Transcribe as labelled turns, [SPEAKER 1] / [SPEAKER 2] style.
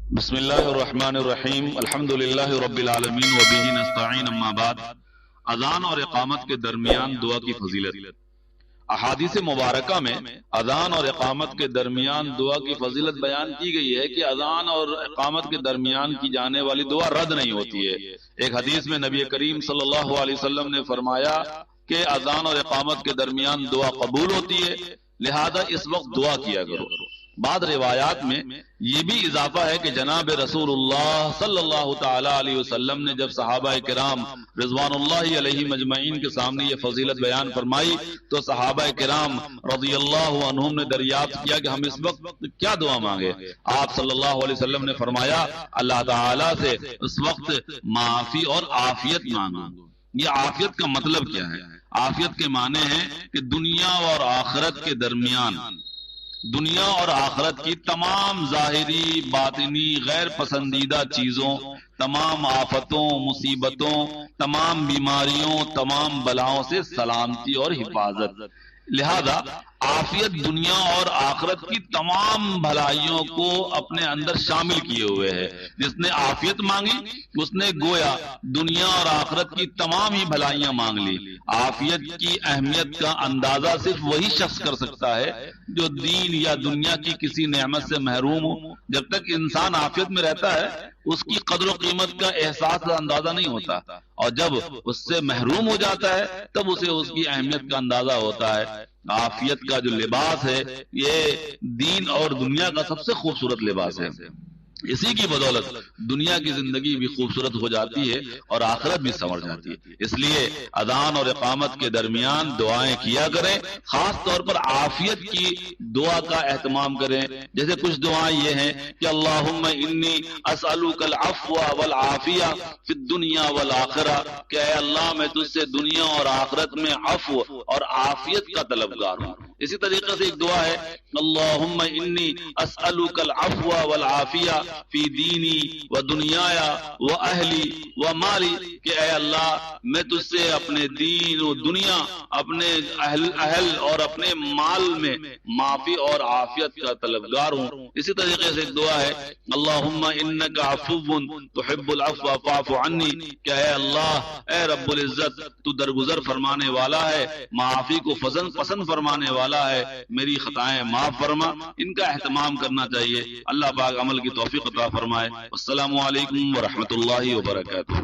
[SPEAKER 1] بسم اللہ الرحمن الرحیم الحمد للہ رب العالمین وبہ نستعین اما بعد۔ اذان اور اقامت کے درمیان دعا کی فضیلت۔ احادیث مبارکہ میں اذان اور اقامت کے درمیان دعا کی فضیلت بیان کی گئی ہے کہ اذان اور اقامت کے درمیان کی جانے والی دعا رد نہیں ہوتی ہے۔ ایک حدیث میں نبی کریم صلی اللہ علیہ وسلم نے فرمایا کہ اذان اور اقامت کے درمیان دعا قبول ہوتی ہے، لہذا اس وقت دعا کیا کرو۔ بعض روایات میں یہ بھی اضافہ ہے کہ جناب رسول اللہ صلی اللہ تعالی علیہ وسلم نے جب صحابہ کرام رضوان اللہ علیہ مجمعین کے سامنے یہ فضیلت بیان فرمائی تو صحابہ کرام رضی اللہ عنہم نے دریافت کیا کہ ہم اس وقت کیا دعا مانگے۔ آپ صلی اللہ علیہ وسلم نے فرمایا اللہ تعالی سے اس وقت معافی اور عافیت مانگو۔ یہ عافیت کا مطلب کیا ہے؟ عافیت کے معنی ہیں کہ دنیا اور آخرت کے درمیان، دنیا اور آخرت کی تمام ظاہری باطنی غیر پسندیدہ چیزوں، تمام آفتوں، مصیبتوں، تمام بیماریوں، تمام بلاؤں سے سلامتی اور حفاظت۔ لہذا عافیت دنیا اور آخرت کی تمام بھلائیوں کو اپنے اندر شامل کیے ہوئے ہے۔ جس نے عافیت مانگی اس نے گویا دنیا اور آخرت کی تمام ہی بھلائیاں مانگ لی۔ عافیت کی اہمیت کا اندازہ صرف وہی شخص کر سکتا ہے جو دین یا دنیا کی کسی نعمت سے محروم ہو۔ جب تک انسان عافیت میں رہتا ہے اس کی قدر و قیمت کا احساس کا اندازہ نہیں ہوتا، اور جب اس سے محروم ہو جاتا ہے تب اسے اس کی اہمیت کا اندازہ ہوتا ہے۔ عافیت کا جو لباس ہے یہ دین اور دنیا کا سب سے خوبصورت لباس ہے۔ اسی کی بدولت دنیا کی زندگی بھی خوبصورت ہو جاتی ہے اور آخرت بھی سنور جاتی ہے۔ اس لیے اذان اور اقامت کے درمیان دعائیں کیا کریں، خاص طور پر عافیت کی دعا کا اہتمام کریں۔ جیسے کچھ دعائیں یہ ہیں کہ اللہم انی اسألک العفو والعافیہ فی الدنیا والآخرہ، کہ اے اللہ میں تجھ سے دنیا اور آخرت میں عفو اور عافیت کا طلبگار ہوں۔ اسی طریقے سے ایک دعا ہے اللہم انی اسألک العفو والعافیہ فی دینی و دنیایا و اہلی و مالی، کہ اے اللہ میں تجھ سے اپنے دین و دنیا، اپنے اہل اور اپنے مال میں معافی اور عافیت کا طلبگار ہوں۔ اسی طریقے سے ایک دعا ہے اللہم انک عفو تحب العفو فاعف عنی، کہ اے اللہ اے رب العزت تو درگزر فرمانے والا ہے، معافی کو پسند فرمانے والا ہے، میری خطائیں معاف فرما۔ ان کا اہتمام کرنا چاہیے۔ اللہ پاک عمل کی توفیق عطا فرمائے۔ السلام علیکم ورحمۃ اللہ وبرکاتہ۔